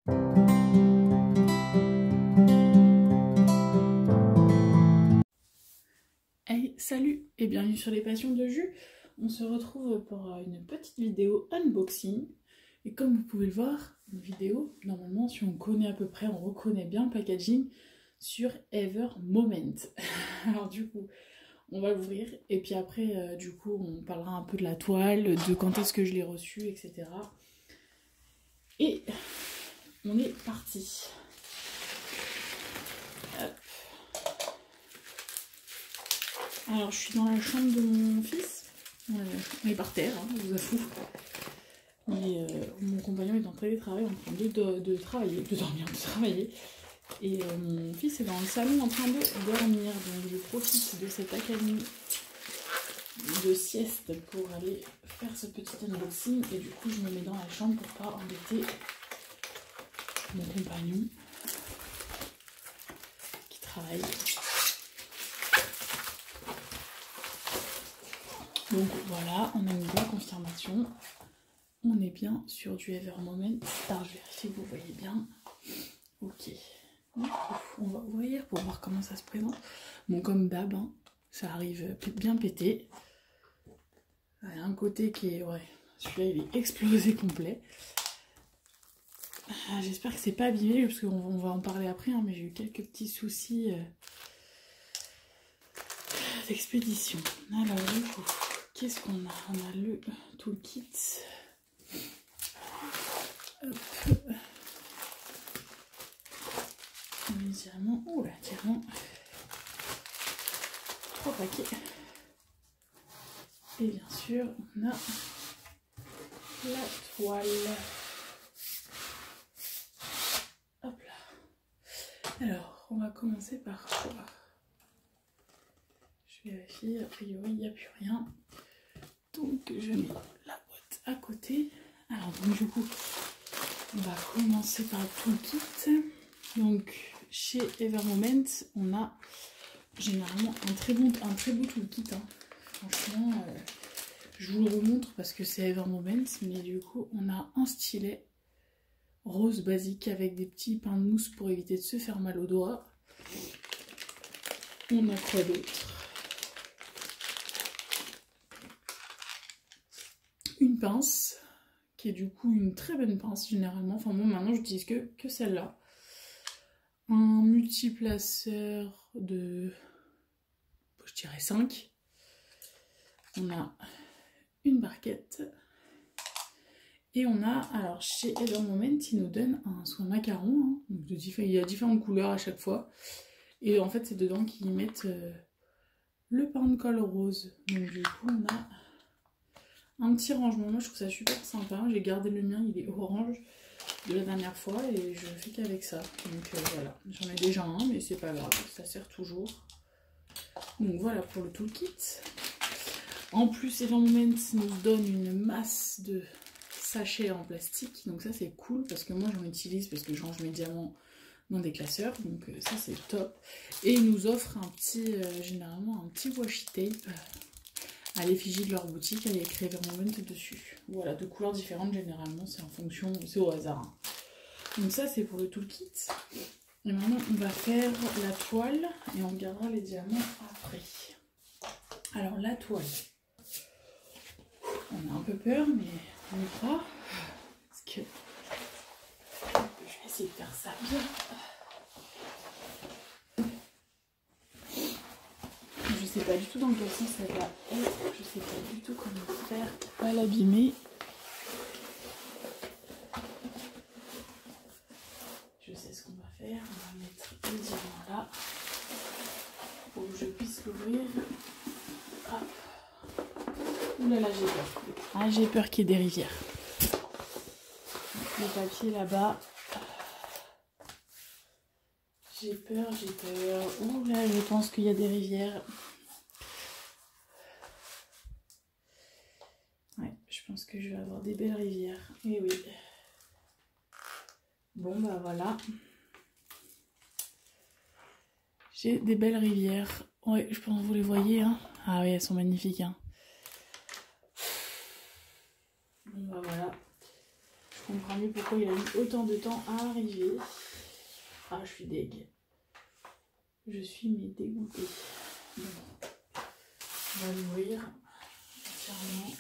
Hey, salut et bienvenue sur les passions de Jus. On se retrouve pour une petite vidéo unboxing. Et comme vous pouvez le voir, une vidéo, normalement, si on connaît à peu près, on reconnaît bien le packaging sur Ever Moment. Alors du coup, on va l'ouvrir et puis après, du coup, on parlera un peu de la toile, de quand est-ce que je l'ai reçue, etc. Et on est parti. Hop. Alors, je suis dans la chambre de mon fils. On est par terre, hein, je vous avoue. Mais mon compagnon est en télétravail, en train de travailler, de dormir, de travailler. Et mon fils est dans le salon en train de dormir. Donc, je profite de cette accalmie de sieste pour aller faire ce petit unboxing. Et du coup, je me mets dans la chambre pour pas embêter mon compagnon qui travaille. Donc voilà, on a une bonne confirmation. On est bien sur du Ever Moment. Alors je vérifie que vous voyez bien. Ok. On va ouvrir pour voir comment ça se présente. Bon, comme d'hab, hein, ça arrive bien pété. Il y a un côté qui est... Ouais, celui-là il est explosé complet. J'espère que c'est pas abîmé, parce qu'on va en parler après, hein, mais j'ai eu quelques petits soucis d'expédition. Alors du coup... Qu'est-ce qu'on a? On a le toolkit. Hop. Diamant. Oh là, diamant. 3 paquets. Et bien sûr, on a la toile. Hop là. Alors, on va commencer par quoi? Je vérifie, a priori, il n'y a plus rien. Donc je mets la boîte à côté. Alors donc du coup, on va commencer par le toolkit. Donc chez Ever Moment, on a généralement un très beau toolkit. Hein. Franchement, je vous le remontre parce que c'est Ever Moment, mais du coup on a un stylet rose basique avec des petits pains de mousse pour éviter de se faire mal aux doigts. On a quoi d'autre? Une pince, qui est du coup une très bonne pince généralement. Enfin moi maintenant j'utilise que celle-là. Un multiplaceur de, je dirais 5. On a une barquette. Et on a, alors chez Ever Moment, ils nous donnent un soin macaron. Hein, donc il y a différentes couleurs à chaque fois. Et en fait c'est dedans qu'ils mettent le pain de colle rose. Donc du coup on a... un petit rangement, moi je trouve ça super sympa, j'ai gardé le mien, il est orange de la dernière fois et je fais qu'avec ça. Donc voilà, j'en ai déjà un mais c'est pas grave, ça sert toujours. Donc voilà pour le toolkit. En plus Ever Moment nous donne une masse de sachets en plastique, donc ça c'est cool parce que moi j'en utilise parce que je range mes diamants dans des classeurs, donc ça c'est top. Et ils nous offrent un petit, généralement un petit washi tape à l'effigie de leur boutique, il y a écrit Ever Moment dessus. Voilà, de couleurs différentes généralement, c'est en fonction, c'est au hasard. Hein. Donc ça c'est pour le toolkit. Et maintenant on va faire la toile et on gardera les diamants après. Alors la toile, on a un peu peur mais on y croit. Parce que je vais essayer de faire ça bien. Je sais pas du tout dans quel sens ça va être, je sais pas du tout comment faire pour pas l'abîmer. Je sais ce qu'on va faire, on va mettre le diamant là pour que je puisse l'ouvrir. Ouh là là, j'ai peur. Ah, j'ai peur qu'il y ait des rivières. Le papier là-bas. J'ai peur, j'ai peur. Ouh là, je pense qu'il y a des rivières. Ouais, je pense que je vais avoir des belles rivières. Et oui. Bon, bah voilà. J'ai des belles rivières. Ouais, je pense que vous les voyez. Hein. Ah oui, elles sont magnifiques. Hein. Bon, bah voilà. comprends mieux pourquoi il a mis autant de temps à arriver. Ah, je suis deg. Je suis mais dégoûtée. Bon. On va l'ouvrir entièrement.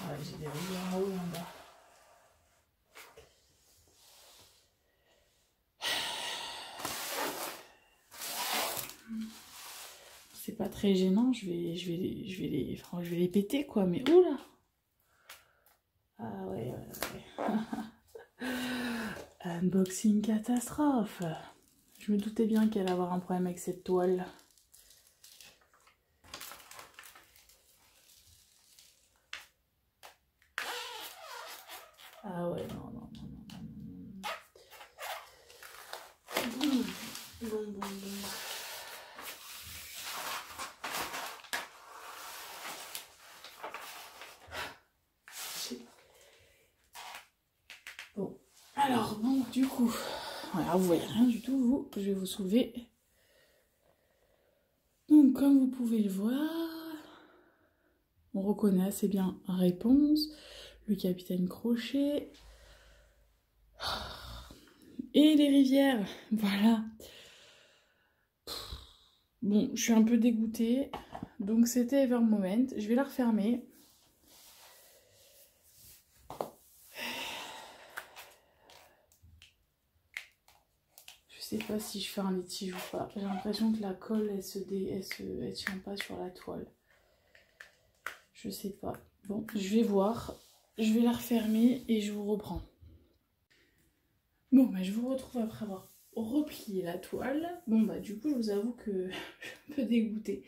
Ah, j'ai des rivières en haut et en bas. C'est pas très gênant, je vais les péter quoi, mais oula. Ah ouais. Unboxing catastrophe. Je me doutais bien qu'elle allait avoir un problème avec cette toile. Ah ouais, non. Bon. Bon, alors bon, du coup, voilà, vous voyez rien du tout, vous, je vais vous soulever. Donc, comme vous pouvez le voir, on reconnaît assez bien Réponse, le capitaine Crochet et les rivières, voilà. Bon, je suis un peu dégoûtée, donc c'était Evermoment, je vais la refermer. Je sais pas si je fais un litige ou pas. J'ai l'impression que la colle, elle tient pas sur la toile. Je sais pas. Bon, je vais voir. Je vais la refermer et je vous reprends. Bon, bah, je vous retrouve après avoir replié la toile. Bon, bah, du coup, je vous avoue que je suis un peu dégoûtée.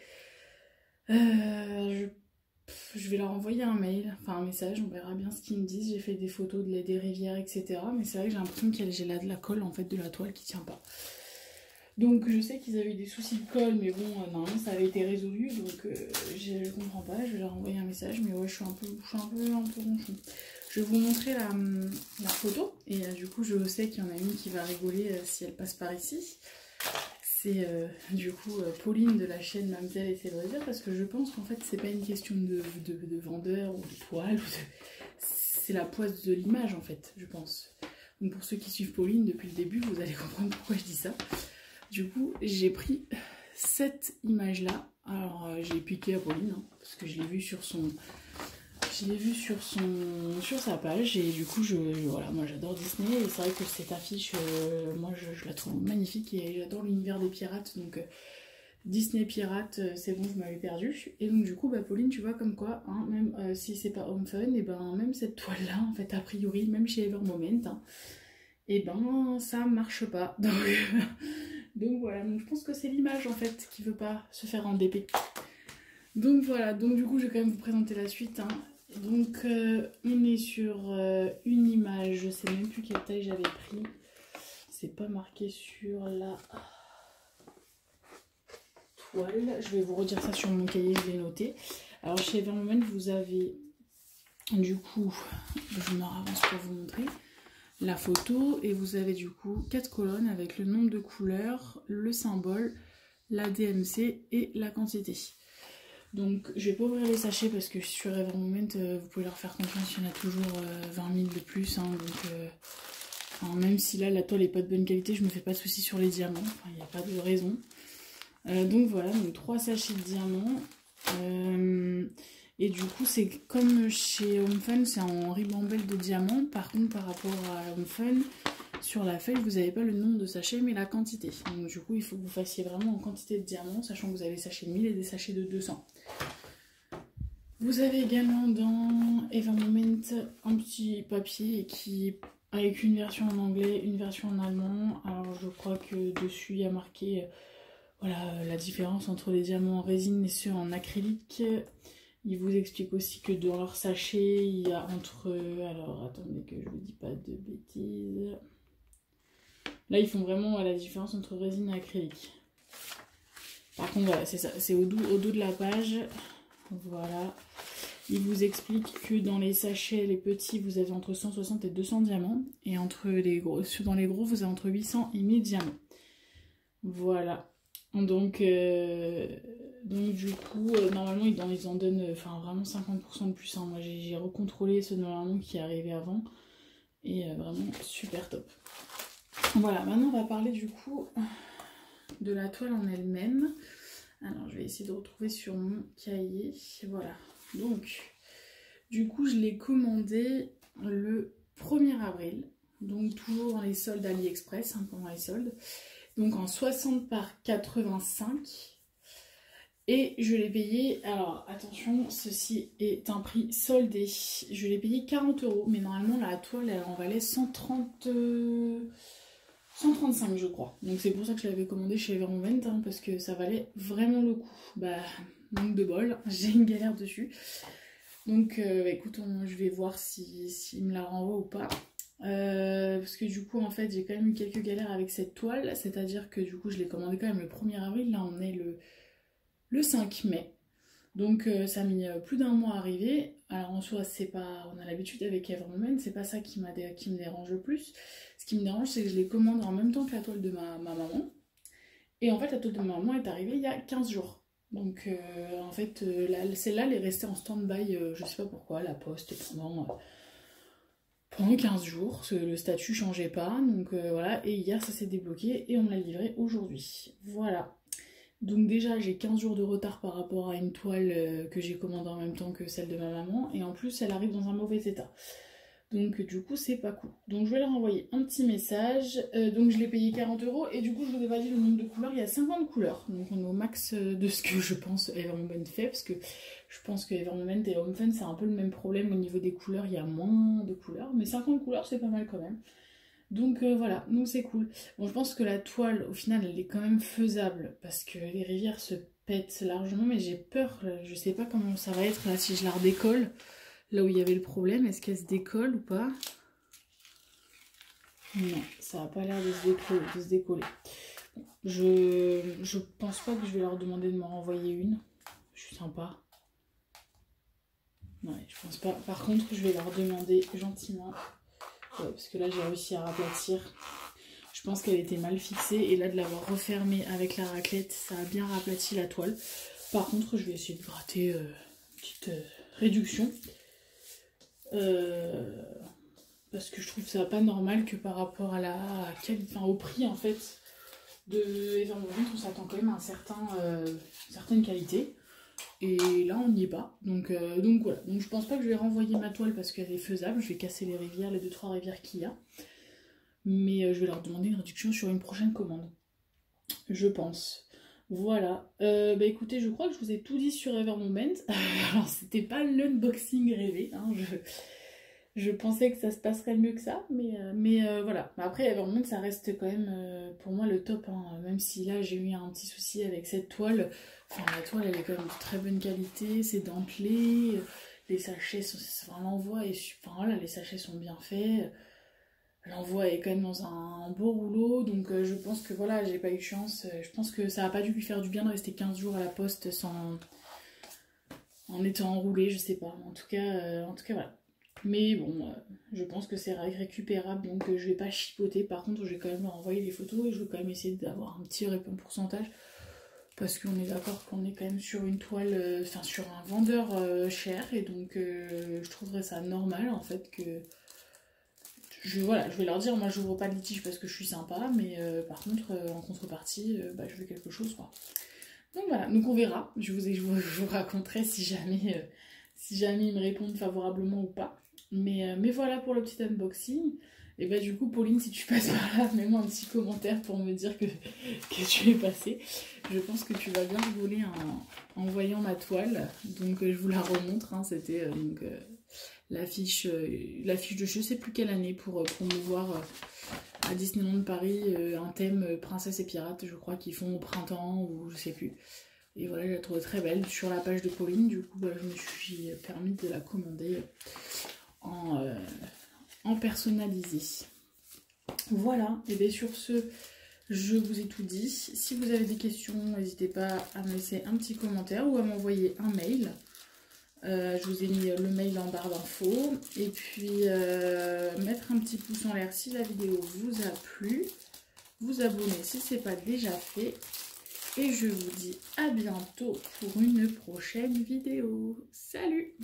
Je vais leur envoyer un mail, enfin un message, on verra bien ce qu'ils me disent. J'ai fait des photos des rivières, etc. Mais c'est vrai que j'ai l'impression que j'ai de la colle en fait de la toile qui tient pas. Donc je sais qu'ils avaient eu des soucis de colle, mais bon, normalement ça avait été résolu, donc je comprends pas, je vais leur envoyer un message, mais ouais, je suis un peu ronchon. Je vais vous montrer la photo, et du coup je sais qu'il y en a une qui va rigoler si elle passe par ici. C'est du coup Pauline de la chaîne Mamzelle et ses loisirs, parce que je pense qu'en fait c'est pas une question de vendeur ou de toile, c'est la poisse de l'image en fait, je pense. Donc pour ceux qui suivent Pauline depuis le début, vous allez comprendre pourquoi je dis ça. Du coup, j'ai pris cette image-là. Alors, j'ai piqué à Pauline, hein, parce que je l'ai vu sur sa page. Et du coup, voilà, moi j'adore Disney. Et c'est vrai que cette affiche, moi je la trouve magnifique. Et j'adore l'univers des pirates. Donc, Disney Pirates, c'est bon, vous m'avez perdu. Et donc, du coup, bah, Pauline, tu vois, comme quoi, hein, même si c'est pas Home Fun, et ben même cette toile-là, en fait, a priori, même chez Evermoment, hein, et ben ça marche pas. Donc voilà, donc je pense que c'est l'image en fait qui veut pas se faire en DP. Donc voilà, donc du coup je vais quand même vous présenter la suite. Hein. Donc on est sur une image, je sais même plus quelle taille j'avais pris. C'est pas marqué sur la toile. Je vais vous redire ça sur mon cahier, je l'ai noté. Alors chez Evermoment vous avez du coup, je me avance pour vous montrer la photo, et vous avez du coup 4 colonnes avec le nombre de couleurs, le symbole, la DMC et la quantité. Donc je vais pas ouvrir les sachets parce que sur Evermoment vous pouvez leur faire confiance, il y en a toujours 20 000 de plus, hein, donc même si là la toile est pas de bonne qualité, je me fais pas de soucis sur les diamants, enfin, il n'y a pas de raison. Donc voilà, donc 3 sachets de diamants. Et du coup, c'est comme chez Home Fun, c'est en ribambelle de diamants. Par contre, par rapport à Home Fun, sur la feuille, vous n'avez pas le nombre de sachets, mais la quantité. Donc du coup, il faut que vous fassiez vraiment en quantité de diamants, sachant que vous avez des sachets de 1000 et des sachets de 200. Vous avez également dans Evermoment un petit papier avec une version en anglais, une version en allemand. Alors je crois que dessus, il y a marqué voilà, la différence entre les diamants en résine et ceux en acrylique. Il vous explique aussi que dans leur sachet, il y a entre... Alors, attendez que je vous dis pas de bêtises. Là, ils font vraiment la différence entre résine et acrylique. Par contre, voilà, c'est ça. C'est au dos de la page. Voilà. Il vous explique que dans les sachets, les petits, vous avez entre 160 et 200 diamants. Et dans les gros, vous avez entre 800 et 1000 diamants. Voilà. Donc du coup, normalement ils en donnent vraiment 50% de plus. Hein. Moi j'ai recontrôlé ceux normalement qui arrivaient avant. Et vraiment super top. Voilà, maintenant on va parler du coup de la toile en elle-même. Alors je vais essayer de retrouver sur mon cahier. Voilà, donc du coup je l'ai commandé le 1er avril. Donc toujours dans les soldes AliExpress, hein, pendant les soldes. Donc en 60 par 85. Et je l'ai payé, alors attention, ceci est un prix soldé. Je l'ai payé 40 €, mais normalement la toile elle en valait 135 je crois. Donc c'est pour ça que je l'avais commandé chez Evermoment, hein, parce que ça valait vraiment le coup. Bah, manque de bol, j'ai une galère dessus. Donc écoute, je vais voir s'il me la renvoie ou pas. Parce que du coup en fait j'ai quand même eu quelques galères avec cette toile. C'est-à-dire que du coup je l'ai commandé quand même le 1er avril, là on est le 5 mai. Donc ça a mis plus d'1 mois à arriver. Alors en soi, c'est pas, on a l'habitude avec Evermoment, c'est pas ça qui me dérange le plus. Ce qui me dérange, c'est que je les commande en même temps que la toile de ma maman. Et en fait, la toile de ma maman est arrivée il y a 15 jours. Donc en fait, celle-là, elle est restée en stand-by, je sais pas pourquoi, la poste pendant 15 jours. Le statut changeait pas. Donc voilà, et hier, ça s'est débloqué et on me l'a livré aujourd'hui. Voilà. Donc déjà j'ai 15 jours de retard par rapport à une toile que j'ai commandée en même temps que celle de ma maman. Et en plus elle arrive dans un mauvais état. Donc du coup c'est pas cool. Donc je vais leur envoyer un petit message. Donc je l'ai payé 40 € et du coup je vous ai pas dit le nombre de couleurs. Il y a 50 couleurs. Donc on est au max de ce que je pense Evermoment fait. Parce que je pense que Evermoment et Home Fun c'est un peu le même problème au niveau des couleurs. Il y a moins de couleurs. Mais 50 couleurs c'est pas mal quand même. Donc voilà, donc c'est cool. Bon, je pense que la toile, au final, elle est quand même faisable parce que les rivières se pètent largement, mais j'ai peur, je sais pas comment ça va être là si je la redécolle. Là où il y avait le problème, est-ce qu'elle se décolle ou pas? Non, ça n'a pas l'air de se décoller. Bon, je pense pas que je vais leur demander de m'en renvoyer une. Je suis sympa. Ouais, je pense pas. Par contre, je vais leur demander gentiment. Ouais, parce que là j'ai réussi à raplatir. Je pense qu'elle était mal fixée et là de l'avoir refermée avec la raclette, ça a bien raplati la toile. Par contre je vais essayer de gratter une petite réduction. Parce que je trouve ça pas normal que par rapport à au prix en fait de Evermoment, on s'attend quand même à une certaine qualité. Et là on n'y est pas. Donc voilà. Donc je pense pas que je vais renvoyer ma toile parce qu'elle est faisable. Je vais casser les rivières, les 2-3 rivières qu'il y a. Mais je vais leur demander une réduction sur une prochaine commande. Je pense. Voilà. Bah écoutez, je crois que je vous ai tout dit sur Evermoment. Alors c'était pas l'unboxing rêvé. Hein. Je pensais que ça se passerait mieux que ça. Mais voilà. Après Evermoment ça reste quand même pour moi le top. Hein. Même si là j'ai eu un petit souci avec cette toile. Enfin la toile elle est quand même de très bonne qualité. C'est dentelé. Les sachets sont... Enfin l'envoi est... Enfin voilà, les sachets sont bien faits. L'envoi est quand même dans un beau rouleau, donc je pense que voilà, j'ai pas eu de chance. Je pense que ça a pas dû lui faire du bien de rester 15 jours à la poste en étant enroulé, je sais pas. En tout cas voilà. Mais bon, je pense que c'est récupérable, donc je vais pas chipoter. Par contre, je vais quand même leur envoyer les photos et je vais quand même essayer d'avoir un petit pourcentage. Parce qu'on est d'accord qu'on est quand même sur une toile, sur un vendeur cher. Et donc je trouverais ça normal en fait que... Voilà, je vais leur dire, moi je n'ouvre pas de litige parce que je suis sympa, mais par contre, en contrepartie, je veux quelque chose, quoi. Donc voilà, donc on verra. Je vous raconterai si jamais ils me répondent favorablement ou pas. Mais voilà pour le petit unboxing. Et bah du coup, Pauline, si tu passes par là, mets-moi un petit commentaire pour me dire que tu es passée. Je pense que tu vas bien rigoler en voyant ma toile. Donc je vous la remontre, hein, c'était l'affiche de je sais plus quelle année pour promouvoir à Disneyland Paris un thème princesse et pirate, je crois qu'ils font au printemps ou je sais plus. Et voilà, je la trouvais très belle sur la page de Pauline, du coup je me suis permis de la commander en personnalisé. Voilà, et bien sur ce, je vous ai tout dit. Si vous avez des questions, n'hésitez pas à me laisser un petit commentaire ou à m'envoyer un mail. Je vous ai mis le mail en barre d'infos. Et puis mettre un petit pouce en l'air si la vidéo vous a plu. Vous abonner si ce n'est pas déjà fait. Et je vous dis à bientôt pour une prochaine vidéo. Salut!